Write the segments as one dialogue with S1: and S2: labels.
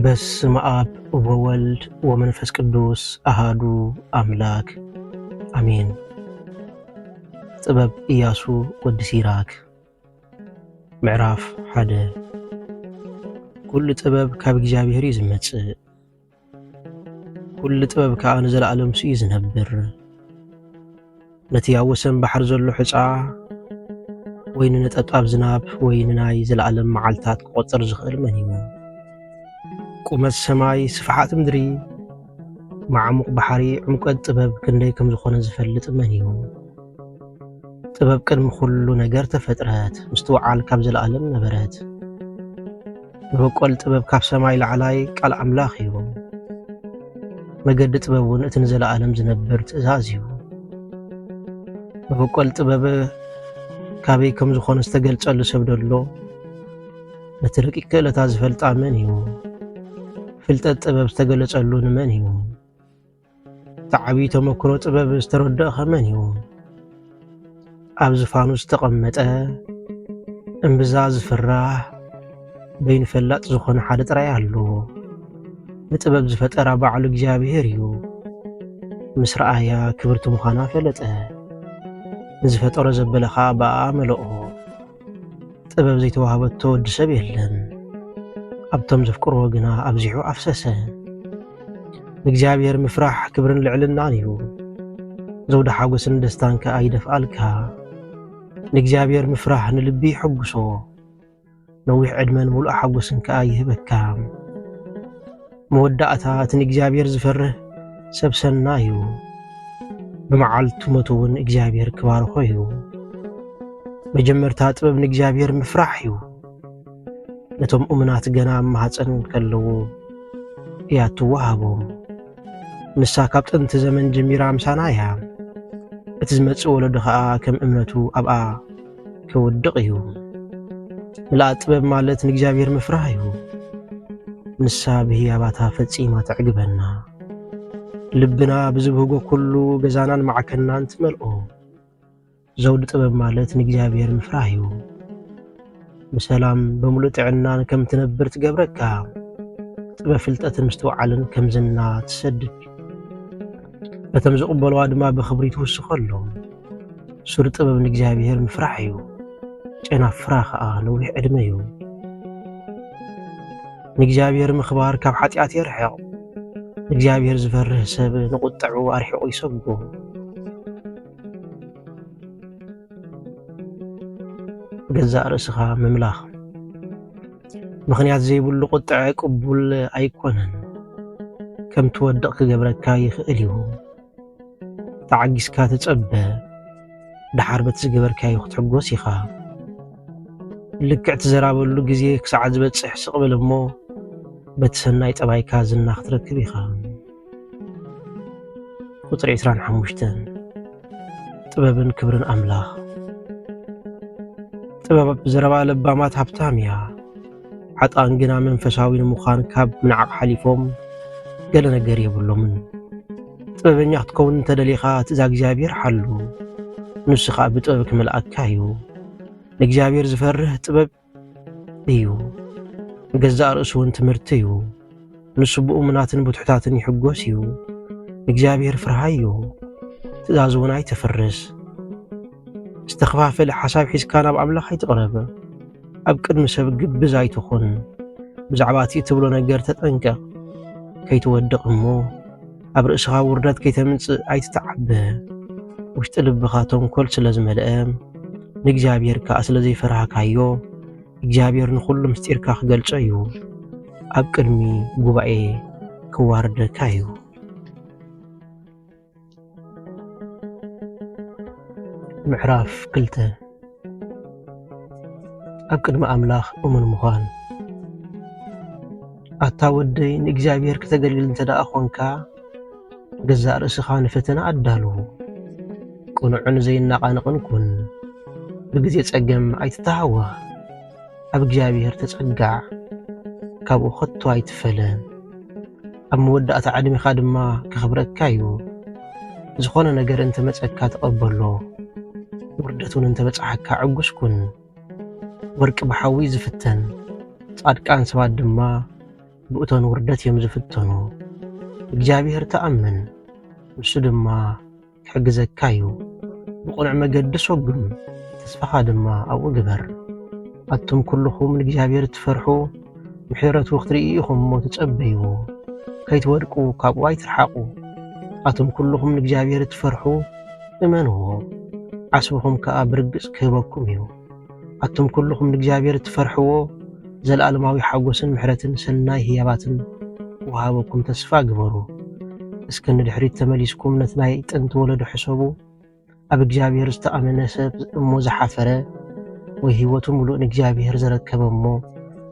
S1: በስመ አብ ወወልድ ወመንፈስ ቅዱስ አሃዱ አምላክ አሜን። ጥበብ ኢያሱ ወዲ ሲራክ ምዕራፍ 1 ኩሉ ጥበብ ካብ እግዚአብሔር ዝመጽእ ኩሉ ጥበብ ከዓ ንዘለዓለም እዩ ዝነብር ነቲ ኣብ ወሰን ባሕር ዘሎ ሕፃ ወይ ነጠብጣብ ዝናብ ወይ ናይ ዘለዓለም መዓልታት ክቆጽር ዝኽእል መን እዩ? ቁመት ሰማይ ስፍሓት ምድሪ ማዕሙቕ ባሕሪ ዕምቆት ጥበብ ክንደይ ከም ዝኾነ ዝፈልጥ መን እዩ? ጥበብ ቅድሚ ኩሉ ነገር ተፈጥረት ምስቲ ወዓል ካብ ዘለዓለም ነበረት። መበቆል ጥበብ ካብ ሰማይ ላዕላይ ቃል ኣምላኽ እዩ። መገዲ ጥበብ እውን እቲ ንዘለዓለም ዝነብር ትእዛዝ እዩ። መበቆል ጥበብ ካበይ ከም ዝኾነ ዝተገልጸሉ ሰብ ደሎ ነቲ ረቂቕ ክእለታት ዝፈልጣ መን እዩ? ፍልጠት ጥበብ ዝተገለጸሉ ንመን እዩ? ተዓብዪ ተመክሮ ጥበብ ዝተረድአኸ መን እዩ? ኣብ ዝፋኑ ዝተቐመጠ እምብዛ ዝፍራሕ በይንፈላጥ ዝኾነ ሓደ ጥራይ ኣሎ። ንጥበብ ዝፈጠራ ባዕሉ እግዚኣብሔር እዩ። ምስ ረኣያ ክብርቲ ምዃና ፈለጠ። ንዝፈጠሮ ዘበለኻ በኣ መለኦ። ጥበብ ዘይተዋህበቶ ወዲ ሰብ የለን። ኣብቶም ዘፍቅርዎ ግና ኣብዚሑ ኣፍሰሰ። ንእግዚኣብሔር ምፍራሕ ክብርን ልዕልናን እዩ። ዘውዲ ሓጐስን ደስታን ከኣ ይደፍኣልካ። ንእግዚኣብሔር ምፍራሕ ንልቢ ይሐጉሶ። ነዊሕ ዕድመን ሙሉእ ሓጐስን ከኣ ይህበካ። መወዳእታ እቲ ንእግዚኣብሔር ዝፈርህ ሰብ ሰናይ እዩ። ብመዓልቱ ሞቱ እውን እግዚአብሔር ክባርኾ እዩ። መጀመርታ ጥበብ ንእግዚአብሔር ምፍራሕ እዩ። ነቶም እሙናት ገና ማህፀን ከለዉ እያ ትወሃቦም። ንሳ ካብ ጥንቲ ዘመን ጀሚራ ምሳና እያ። እቲ ዝመጽእ ወለዶ ከዓ ከም እምነቱ ኣብኣ ክውድቕ እዩ። ምልኣት ጥበብ ማለት ንእግዚአብሔር ምፍራሕ እዩ። ንሳ ብህያባታ ፈጺማ ተዕግበና። ልብና ብዝብህጎ ኩሉ ገዛናን ማዕከናን ትመልኦ። ዘውዲ ጥበብ ማለት ንእግዚአብሔር ምፍራሕ እዩ። ብሰላም በሙሉእ ጥዕናን ከም ትነብር ትገብረካ። ጥበብ ፍልጠትን ምስ ተወዓልን ከም ዝና ትሰድድ። በቶም ዝቕበልዋ ድማ ብኽብሪ ትውስኸሎም። ሱር ጥበብ ንእግዚአብሔር ምፍራሕ እዩ። ጨናፍራ ከዓ ነዊሕ ዕድመ እዩ። ንእግዚአብሔር ምኽባር ካብ ኃጢአት የርሕቕ። እግዚአብሔር ዝፈርህ ሰብ ንቁጥዑ ኣርሒቑ ይሰጉ። ገዛእ ርእስኻ ምምላኽ ምኽንያት ዘይብሉ ቁጥዐ ቅቡል ኣይኮነን። ከም ትወድቕ ክገብረካ ይኽእል እዩ። ተዓጊስካ ተጸበ ድሓር በቲ ዝገበርካዮ ክትሕጐስ ኢኻ። ልክዕ ትዘራበሉ ጊዜ ክሳዕ ዝበጽሕ ስቕብል እሞ በቲ ሰናይ ጠባይካ ዝና ክትረክብ ኢኻ። ቁጥሪ 25 ጥበብን ክብርን ኣምላኽ ጥበብ ብዘረባ ለባማት ሃብታም እያ። ሓጣን ግና መንፈሳዊ ንምዃን ካብ ምንዓቕ ሓሊፎም ገለ ነገር የብሎምን። ጥበበኛ ክትከውን እንተደሊኻ ትእዛዝ እግዚአብሔር ሓሉ። ንሱ ከዓ ብጥበብ ክመልኣካ እዩ። ንእግዚአብሔር ዝፈርህ ጥበብ እዩ። ገዛእ ርእሱ እውን ትምህርቲ እዩ። ንሱ ብእሙናትን ብትሑታትን ይሕጐስ እዩ። ንእግዚአብሔር ፍርሃይ እዩ። ትእዛዝ እውን ኣይተፈርስ። ዝተኸፋፈለ ሓሳብ ሒዝካ ናብ ኣምላኽ ኣይትቕረብ። ኣብ ቅድሚ ሰብ ግብዝ ኣይትኹን። ብዛዕባ እቲ ትብሎ ነገር ተጠንቀቕ። ከይትወድቕ እሞ ኣብ ርእስኻ ውርደት ከይተምጽእ ኣይትተዓበ። ውሽጢ ልብኻ ተንኰል ስለ ዝመልአ ንእግዚአብሔር ከዓ ስለ ዘይፈርሃካዮ እግዚአብሔር ንኹሉ ምስጢርካ ክገልጾ እዩ። ኣብ ቅድሚ ጉባኤ ክዋርደካ እዩ። ምዕራፍ 2 ኣብ ቅድሚ ኣምላኽ እሙን ምዃን ኣታ ወደይ ንእግዚአብሔር ክተገልግል እንተደኣ ኾንካ ገዛእ ርእስኻ ንፈተና ኣዳሉ። ቁኑዕን ዘይናቓንቕን ኩን። ብጊዜ ጸገም ኣይትተሃወኽ። ኣብ እግዚአብሔር ተጸጋዕ። ካብኡ ኸቶ ኣይትፈለን። ኣብ መወዳእታ ዕድሜኻ ድማ ክኽብረካ እዩ። ዝኾነ ነገር እንተመጸካ ተቐበሎ። ውርደቱን እንተበጽሐካ ዕጉስ ኩን። ወርቂ ብሓዊ ዝፍተን ጻድቃን ሰባት ድማ ብእቶን ውርደት እዮም ዝፍተኑ እግዚአብሔር ተኣምን ንሱ ድማ ክሕግዘካ እዩ ብቁኑዕ መገዲ ሰጉም ተስፋኻ ድማ ኣብኡ ግበር ኣቱም ኩልኹም ንእግዚአብሔር ትፈርሑ ምሕረቱ ክትርኢ ኢኹም እሞ ትጸበዩ ከይትወድቁ ካብኡ ኣይትርሓቑ ኣቱም ኩልኹም ንእግዚአብሔር ትፈርሑ እመንዎ ዓስብኹም ከኣ ብርግጽ ክህበኩም እዩ ኣቱም ኩልኹም ንእግዚአብሔር ትፈርሕዎ ዘለኣለማዊ ሓጎስን ምሕረትን ሰናይ ህያባትን ወሃበኩም ተስፋ ግበሩ እስከ ንድሕሪት ተመሊስኩም ነቲ ናይ ጥንቲ ወለዶ ሕሰቡ ኣብ እግዚአብሔር ዝተኣመነ ሰብ እሞ ዝሓፈረ ወይ ህይወቱ ሙሉእ ንእግዚአብሔር ዘረከበ እሞ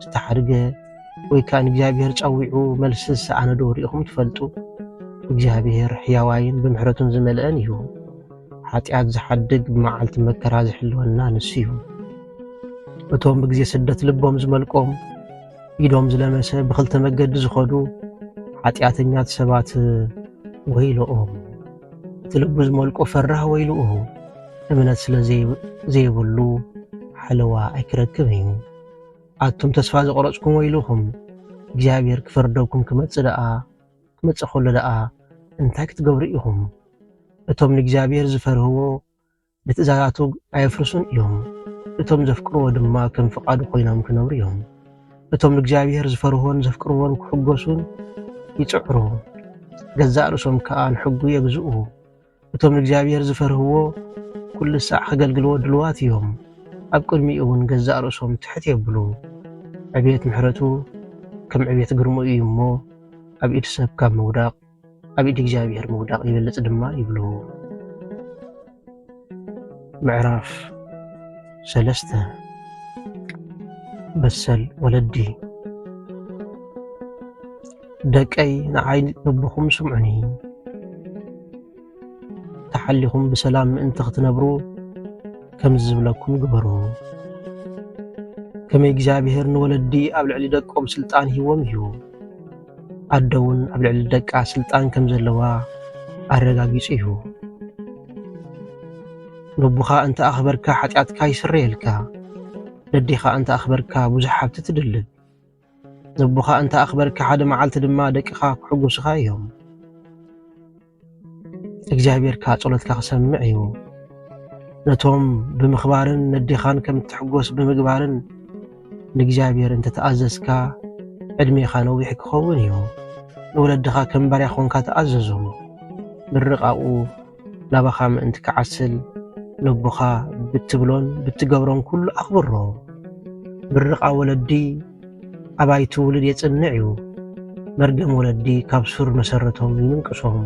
S1: ዝተሓድገ ወይ ከዓ ንእግዚአብሔር ጸዊዑ መልሲ ዝሰኣነ ዶ ሪኢኹም ትፈልጡ እግዚአብሔር ሕያዋይን ብምሕረቱን ዝመልአን እዩ ኃጢአት ዝሓድግ ብመዓልቲ መከራ ዝሕልወና ንሱ እዩ እቶም ብግዜ ስደት ልቦም ዝመልቆም ኢዶም ዝለመሰ ብኽልተ መገዲ ዝኸዱ ኃጢአተኛት ሰባት ወይልኦም እቲ ልቡ ዝመልቆ ፈራህ ወይልኡ እምነት ስለ ዘይብሉ ሓለዋ ኣይክረክብ እዩ ኣቱም ተስፋ ዝቆረጽኩም ወይልኹም እግዚአብሔር ክፈርደኩም ክመጽእ ከሎ ደኣ እንታይ ክትገብሩ ኢኹም እቶም ንእግዚአብሔር ዝፈርህዎ ብትእዛዛቱ ኣይፍርሱን እዮም እቶም ዘፍቅርዎ ድማ ከም ፍቃዱ ኮይኖም ክነብሩ እዮም እቶም ንእግዚአብሔር ዝፈርህዎን ዘፍቅርዎን ክሕጎሱን ይጽዕሩ ገዛእ ርእሶም ከዓ ንሕጉ የግዝኡ እቶም ንእግዚአብሔር ዝፈርህዎ ኩሉ ሰዕ ከገልግልዎ ድልዋት እዮም ኣብ ቅድሚኡ እውን ገዛእ ርእሶም ትሕት የብሉ ዕብየት ምሕረቱ ከም ዕብየት ግርሙ እዩ እሞ ኣብ ኢድ ሰብ ካብ ምውዳቕ ኣብ ኢድ እግዚአብሔር ምውዳቕ ይበልጽ ድማ ይብሉ ምዕራፍ 3 በሰል ወለዲ ደቀይ ንዓይ ልብኹም ስምዑኒ ተሓሊኹም ብሰላም ምእንቲ ክትነብሩ ከም ዝብለኩም ግበሩ ከመይ እግዚአብሔር ንወለዲ ኣብ ልዕሊ ደቆም ስልጣን ሂቦም እዩ ኣደውን ኣብ ልዕሊ ደቃ ስልጣን ከም ዘለዋ ኣረጋጊጹ እዩ ልቡኻ እንተ ኣኽበርካ ኃጢአትካ ይስረየልካ ደዲኻ እንተ ኣኽበርካ ብዙሕ ሃብቲ ትድልብ ልቡኻ እንተ ኣኽበርካ ሓደ መዓልቲ ድማ ደቂኻ ክሕጉስኻ እዮም እግዚአብሔርካ ጸሎትካ ክሰምዕ እዩ ነቶም ብምኽባርን ነዲኻን ከም ትሕጎስ ብምግባርን ንእግዚአብሔር እንተ ተኣዘዝካ ዕድሜኻ ነዊሕ ክኸውን እዩ ንወለድኻ ከም ባርያ ኾንካ ተኣዘዞም ብርቓኡ ናባኻ ምእንቲ ክዓስል ልቡኻ ብትብሎን ብትገብሮን ኩሉ ኣኽብሮ ብርቓ ወለዲ ኣባይቲ ውልድ የጽንዕ እዩ መርገም ወለዲ ካብ ሱር መሰረቶም ይምንቅሶም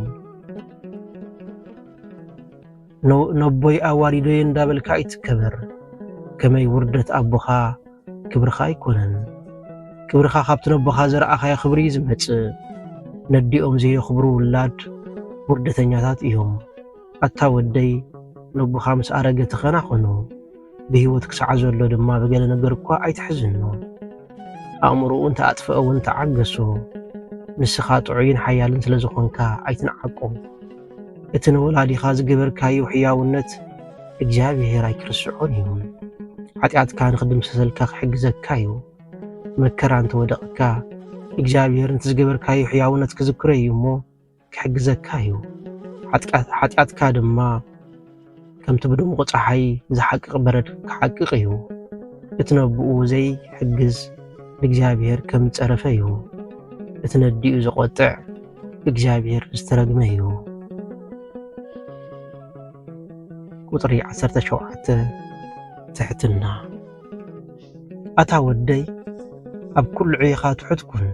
S1: ነቦይ ኣዋሪዶይ እንዳበልካ ይትከበር ከመይ ውርደት ኣቦኻ ክብርኻ ኣይኮነን ክብርኻ ካብቲ ነቦኻ ዘረኣኻዮ ክብሪ ዝመጽእ ነዲኦም ዘየኽብሩ ውላድ ውርደተኛታት እዮም ኣታ ወደይ ነቦኻ ምስ ኣረገ ተኸናኸኑ ብህይወት ክሳዕ ዘሎ ድማ በገለ ነገር እኳ ኣይትሕዝኖ ኣእምሮኡ እንተኣጥፍአ እውን ተዓገሶ ንስኻ ጥዑይን ሓያልን ስለ ዝኾንካ ኣይትንዓቆ እቲ ንወላዲኻ ዝገበርካዮ ሕያውነት እግዚአብሔር ኣይክርስዖን እዩ ኃጢአትካ ንኽድምሰሰልካ ክሕግዘካ እዩ መከራ እንተወደቕካ እግዚአብሔር እንተ ዝገበርካዮ ሕያውነት ክዝክሮ እዩ እሞ ክሕግዘካ እዩ ኃጢአትካ ድማ ከምቲ ብድሙቕ ፀሓይ ዝሓቅቕ በረድ ክሓቅቕ እዩ እቲ ነብኡ ዘይሕግዝ እግዚአብሔር ከም ፀረፈ እዩ እቲ ነዲኡ ዝቆጥዕ እግዚአብሔር ዝተረግመ እዩ ቁጥሪ 17 ትሕትና ኣታ ወደይ ኣብ ኩሉ ዕይኻ ትሑት ኩን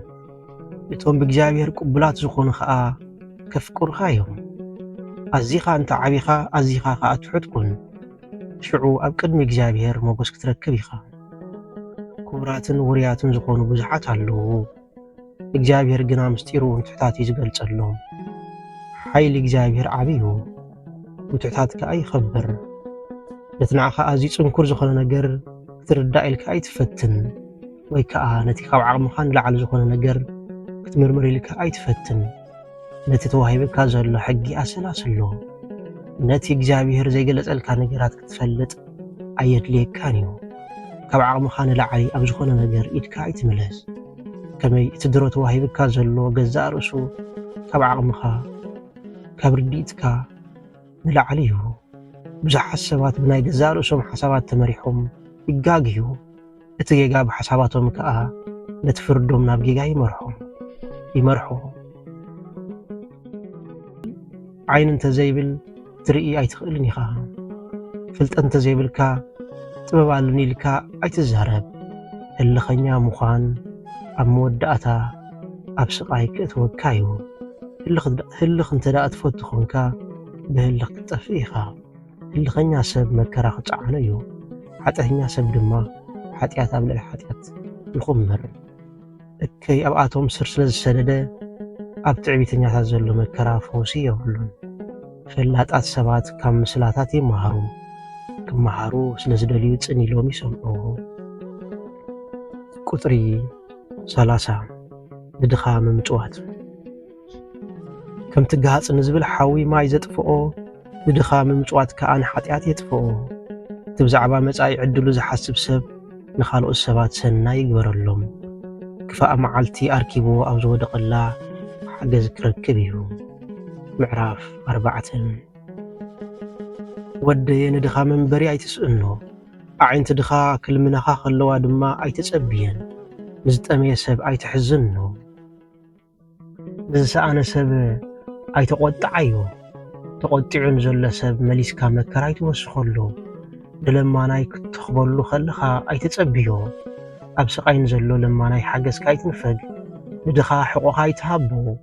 S1: እቶም ብእግዚአብሔር ቅቡላት ዝኾኑ ከዓ ከፍቁርካ እዮም ኣዚኻ እንተ ዓቢኻ ኣዚኻ ከዓ ትሑት ኩን ሽዑ ኣብ ቅድሚ እግዚአብሔር ሞገስ ክትረክብ ኢኻ ክቡራትን ውርያትን ዝኾኑ ብዙሓት ኣለዉ እግዚአብሔር ግና ምስጢሩ ትሕታት እዩ ዝገልጸሎም ሓይሊ እግዚአብሔር ዓብዩ ውትሕታት ከዓ ይኸብር ነቲ ንዓኻ ኣዝዩ ጽንኩር ዝኾነ ነገር ክትርዳእ ኢልካ ኣይትፈትን ወይ ከዓ ነቲ ካብ ዓቕምኻ ንላዕሊ ዝኾነ ነገር ክትምርምር ኢልካ ኣይትፈትን ነቲ ተዋሂብካ ዘሎ ሕጊ ኣሰላስሎ ነቲ እግዚአብሔር ዘይገለጸልካ ነገራት ክትፈልጥ ኣየድልየካን እዩ ካብ ዓቕምኻ ንላዕሊ ኣብ ዝኾነ ነገር ኢድካ ኣይትምለስ كمي تدرو توهيبك زلو جزاء رسو كبعقمخا كبرديتك نلعليه بزح حسابات بناي جزاء رسوم حسابات تمريحهم يقاقيو اتجيقا بحساباتهم كأها نتفردهم نابجيقا يمرحو عين انت زيبل ترئي اي تخيلني خاها فلت انت زيبلكا تببالني لكا اي تزهرب اللي خنيا مخان اب مودعتا اب سقايك اتوكايو هلخ انت دا اتفوت خونكا بهلخ تطفيخا اللي خنيا سب مكرا خصعنيو حتى سب دما حتيات ابل حتيات الخمر اكي اباتهم سرسل السدده اب تعبيتنيا زلو مكرا فوسي يولون فلات سبات كم مسلاتات كمهارو سلازدليو صني لومي سمعو قطري 30 بدخام مطوات كم تغاص نزبل حاوي ما يزطفو بدخام مطوات كان حطيات يطفو تبزعبا مصاي عدلو زحسب سب نخالو السبات سنا يغبرلهم كفا معالتي اركيبو او زودقلا حجز كركبيو معراف 4 ودي ندخا منبري ايتسئنو عينت دخا كل منخا خلوا دما ايتصبين مزطمي سب ايتحزنو بزس انا سب ايتقطعيو تقطعون زل سب مليسكا مكراي توسخلو دلما ناي تخبلو خلخا ايتصبيو ابسقاين زلو لما ناي حجز كايتنفق ندخا حقوقا يتهبو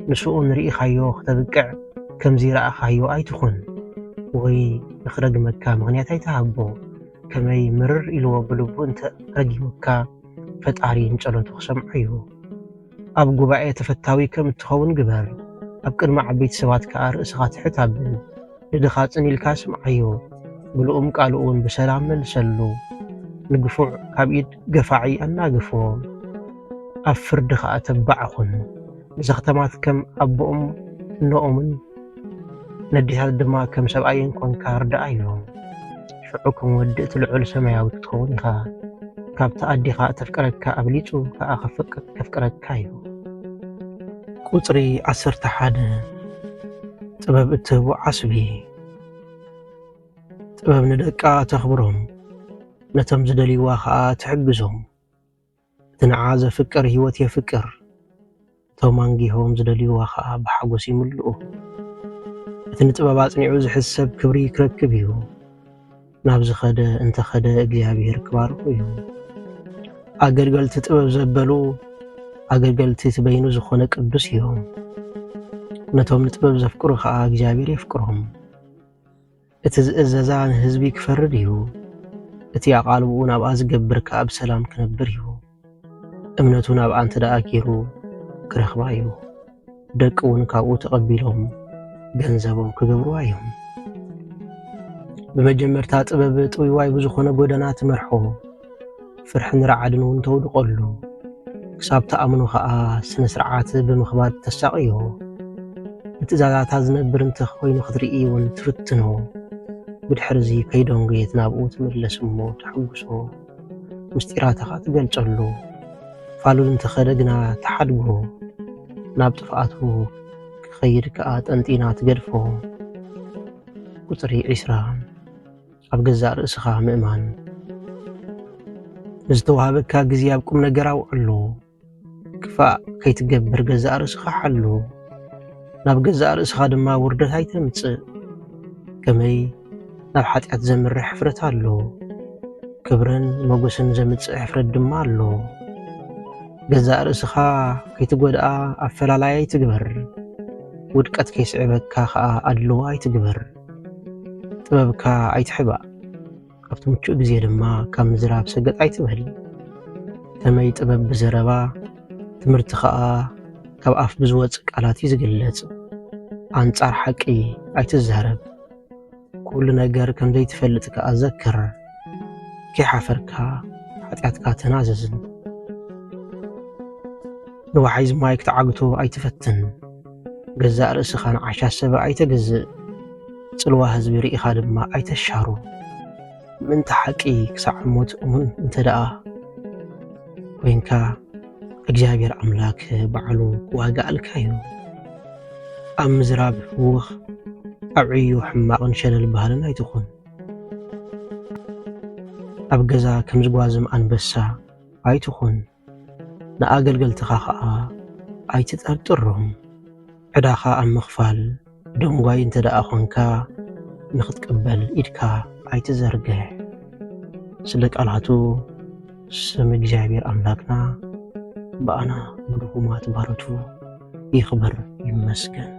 S1: نسو نري خايو تبقع كم زيرا خايو ايتخون وي نخرج مكة مغنيات ايتهبو كمي مرر إلو بلبو انت رجي مكة فتعري انجلو تخسمعيو اب قبائي تفتاوي كم تخون قبر اب كرمع عبيت سوات كار اسغات حتاب ندخاتني الكاس معيو بلوم قالوون بسلام ملسلو نقفوع كابيد قفاعي انا قفو افر دخاء تبعخن زختمات كم ابوم نؤمن نديها الدماء كم سبعين كون كارد ايو شعوكم ودئت العل سماياوي تخوني خا كاب تأدي خا تفكرك أبليتو كأخفك تفكرك كايو قطري 11 طبب اتبو عصبي طبب ندقا تخبرهم نتم زدلي واخا تحجزهم تنعاز فكر هيوت يفكر تومانجيهم زدلي واخا بحقوس يملؤ تنطببات نيعوز حسب كبري كركبيو نابز خده انت خده اغيابير كبارو اغلغل تطبب زبلو اغلغل تبينو زخونه قدوس يوم نتوم نطبب زفكرو خا اغيابير يفكرهم اتزازان حزبي كفرديو اتي قالبو ناب ازغبر كاب سلام كنبريو امنتو ناب انت داكيرو كرخبايو دقون كاو تقبيلهم ገንዘቦም ክገብሩ አይሁን በመጀመርታ ጥበብ ጥዊዋይ ብዙኾነ ጎደና ትመርሖ ፍርሕን ረዓድን ተውድቆሉ ክሳብ ተኣምኑ ኸኣ ስነ ስርዓት ብምኽባር ተሳቂዮ እትዛዛታ ዝነብር እንተ ኮይኑ ክትርኢውን ትፍትኖ ብድሕርዚ ከይዶንጎየት ናብኡ ትምለስ እሞ ተሐጉሶ ምስጢራትኻ ትገልጸሉ ፋሉል እንተኸደ ግና ተሓድጎ ናብ ጥፍኣቱ خير كأت أنتينا تقرفو قطري 20 أبقزار إسخا مئمان نزتوها بكا قزيابكم نقراو علو كفاء كي تقبر قزار إسخا حلو ناب قزار إسخا دما وردت هاي تمتس كمي ناب حتيات زمر حفرت هالو كبرن موقسن زمتس حفرت دمالو قزار إسخا كي تقودها أفلالاي تقبر ودقت كيسعبك خا ادلو اي تقبر طببك اي تحبا كفتو مچو غزي دما كم زراب سقط اي تبهل تمي طبب بزربا تمرت خا كاب اف بزوص قالات يزغلص انصار حقي اي تزهرب كل ነገር كم زي تفلطك اذكر كي حفرك حطياتك تناززن لو عايز مايك تعقتو اي تفتن جزاء رأسخان عشا سبع أي تجزء تلوى هزبي رئيخا دما أي تشارو من تحكي كسع موت من انت دقا وينكا እግዚአብሔር አምላክ ባዕሉ ዋጋኣልካዮ ኣብ ምዝራብ ውኽ ኣብ ዕዩ ሕማቕን ሸለል ባህልን ኣይትኹን ኣብ ገዛ ከም ዝጓዝም ኣንበሳ ኣይትኹን ንኣገልገልትኻ ኸዓ ኣይትጠርጥሮም ዕዳኻ ኣብ ምኽፋል ደንጓይ እንተ ደኣ ኾንካ ንኽትቅበል ኢድካ ኣይትዘርግሕ ስለ ቃላቱ ስም እግዚአብሔር አምላክና በአና ብልሁማት ባሮቱ ይኽበር ይመስገን።